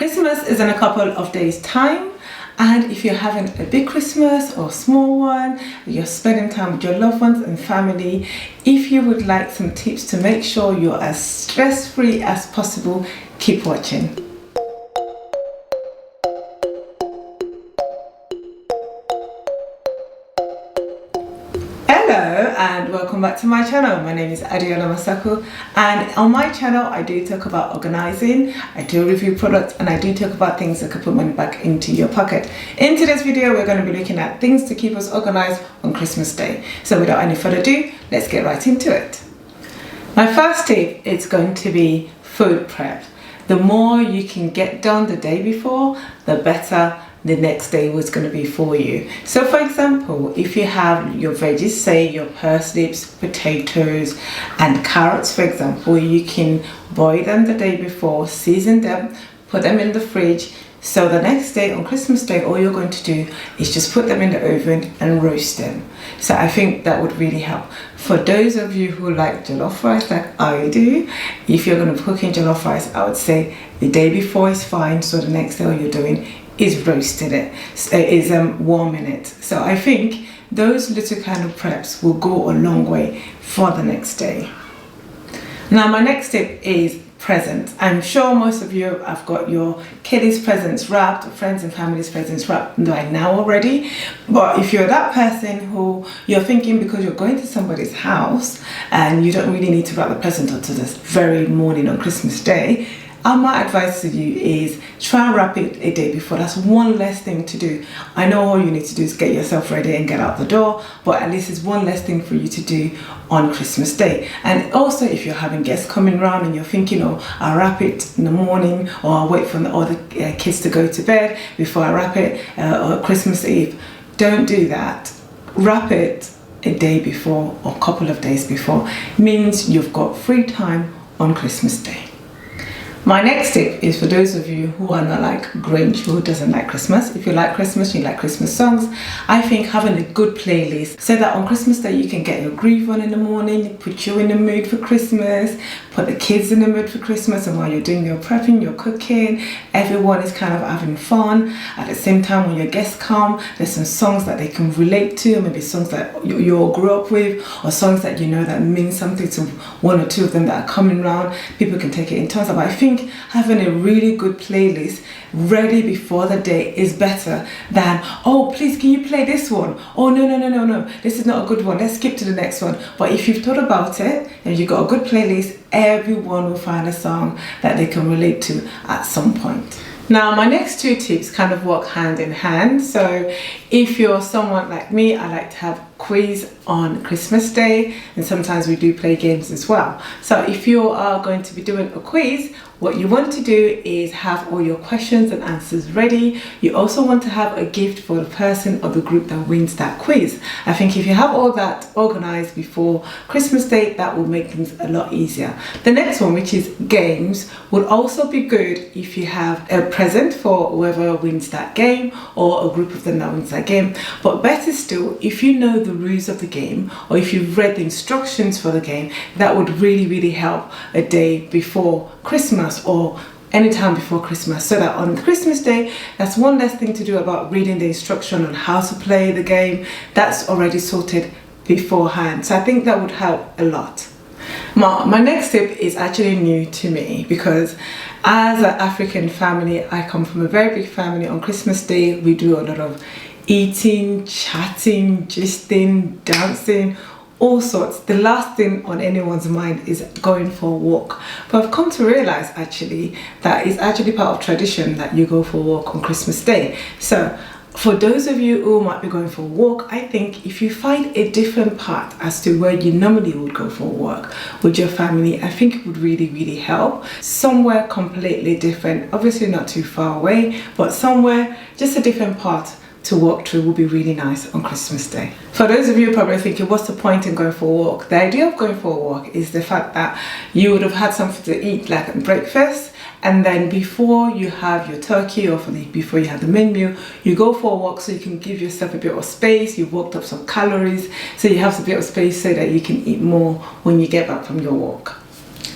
Christmas is in a couple of days time, and if you're having a big Christmas or a small one, you're spending time with your loved ones and family, if you would like some tips to make sure you're as stress-free as possible, keep watching. Hello and welcome back to my channel. My name is Adeola Mosaku, and on my channel I do talk about organizing, I do review products, and I do talk about things that could put money back into your pocket. In today's video we're going to be looking at things to keep us organized on Christmas Day. So without any further ado, let's get right into it. My first tip is going to be food prep. The more you can get done the day before, the better the next day was going to be for you. So for example, if you have your veggies, say your parsnips, potatoes and carrots for example, you can boil them the day before, season them, put them in the fridge, so the next day on Christmas Day all you're going to do is just put them in the oven and roast them. So I think that would really help. For those of you who like jollof rice like I do, if you're going to be cooking jollof rice, I would say the day before is fine, so the next day all you're doing is roasting it, is warming it. So I think those little kind of preps will go a long way for the next day. Now my next tip is presents. I'm sure most of you have got your kiddies presents wrapped, or friends and family's presents wrapped by now already. But if you're that person who you're thinking because you're going to somebody's house and you don't really need to wrap the present until this very morning on Christmas Day, my advice to you is try and wrap it a day before. That's one less thing to do. I know all you need to do is get yourself ready and get out the door, but at least it's one less thing for you to do on Christmas Day. And also if you're having guests coming around and you're thinking, oh, I'll wrap it in the morning, or I'll wait for all the kids to go to bed before I wrap it, or Christmas Eve, don't do that. Wrap it a day before or a couple of days before. It means you've got free time on Christmas Day. My next tip is for those of you who are not like Grinch, who doesn't like Christmas. If you like Christmas, you like Christmas songs, I think having a good playlist so that on Christmas Day you can get your groove on in the morning, put you in the mood for Christmas, put the kids in the mood for Christmas, and while you're doing your prepping, your cooking, everyone is kind of having fun. At the same time, when your guests come, there's some songs that they can relate to, maybe songs that you all grew up with, or songs that you know that mean something to one or two of them that are coming around. People can take it in turns. But I think having a really good playlist ready before the day is better than, oh please can you play this one, oh no, this is not a good one, let's skip to the next one. But if you've thought about it and you've got a good playlist, everyone will find a song that they can relate to at some point. Now my next two tips kind of work hand in hand. So if you're someone like me, I like to have quiz on Christmas Day, and sometimes we do play games as well. So if you are going to be doing a quiz, what you want to do is have all your questions and answers ready. You also want to have a gift for the person or the group that wins that quiz. I think if you have all that organized before Christmas Day, that will make things a lot easier. The next one, which is games, would also be good if you have a present for whoever wins that game, or a group of them that wins that game. But better still, if you know the rules of the game, or if you've read the instructions for the game, that would really help a day before Christmas or anytime before Christmas, so that on Christmas Day, that's one less thing to do about reading the instruction on how to play the game. That's already sorted beforehand. So I think that would help a lot. My next tip is actually new to me, because as an African family, I come from a very big family. On Christmas Day, we do a lot of eating, chatting, gisting, dancing, all sorts. The last thing on anyone's mind is going for a walk. But I've come to realize actually that it's actually part of tradition that you go for a walk on Christmas Day. So for those of you who might be going for a walk, I think if you find a different path as to where you normally would go for a walk with your family, I think it would really help. Somewhere completely different, obviously not too far away, but somewhere just a different path to walk through will be really nice on Christmas Day. For those of you probably thinking, what's the point in going for a walk? The idea of going for a walk is the fact that you would have had something to eat, like at breakfast, and then before you have your turkey, or before you have the main meal, you go for a walk so you can give yourself a bit of space. You've walked up some calories, so you have a bit of space so that you can eat more when you get back from your walk.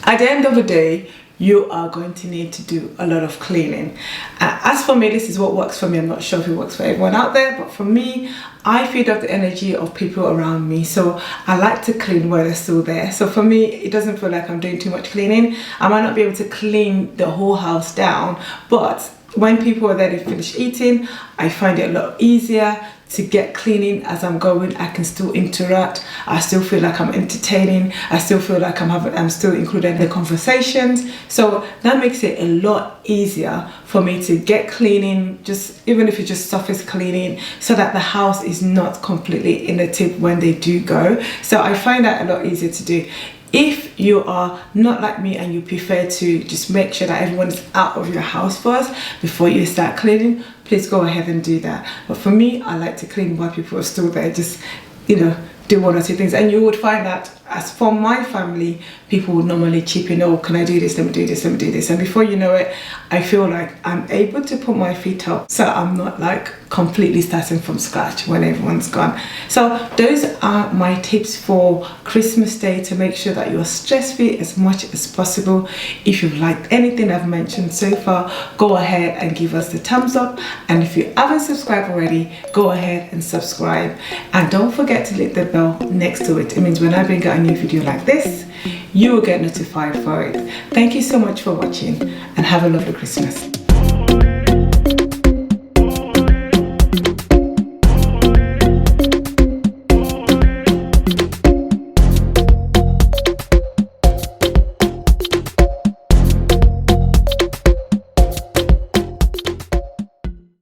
At the end of the day, you are going to need to do a lot of cleaning. As for me, this is what works for me. I'm not sure if it works for everyone out there, but for me, I feed off the energy of people around me, so I like to clean while they're still there. So for me, it doesn't feel like I'm doing too much cleaning. I might not be able to clean the whole house down, but when people are there to finish eating, I find it a lot easier to get cleaning as I'm going. I can still interact. I still feel like I'm entertaining. I still feel like I'm still included in the conversations. So that makes it a lot easier for me to get cleaning, just even if it's just surface cleaning, so that the house is not completely in the tip when they do go. So I find that a lot easier to do. If you are not like me and you prefer to just make sure that everyone is out of your house first before you start cleaning, please go ahead and do that. But for me, I like to clean while people are still there, just, you know, do one or two things. And you would find that, as for my family, people would normally chip in, oh, can I do this, let me do this, let me do this. And before you know it, I feel like I'm able to put my feet up, so I'm not like completely starting from scratch when everyone's gone. So those are my tips for Christmas Day to make sure that you're stress-free as much as possible. If you've liked anything I've mentioned so far, go ahead and give us the thumbs up. And if you haven't subscribed already, go ahead and subscribe. And don't forget to hit the bell next to it. It means when I bring out a new video like this, you will get notified for it. Thank you so much for watching, and have a lovely Christmas.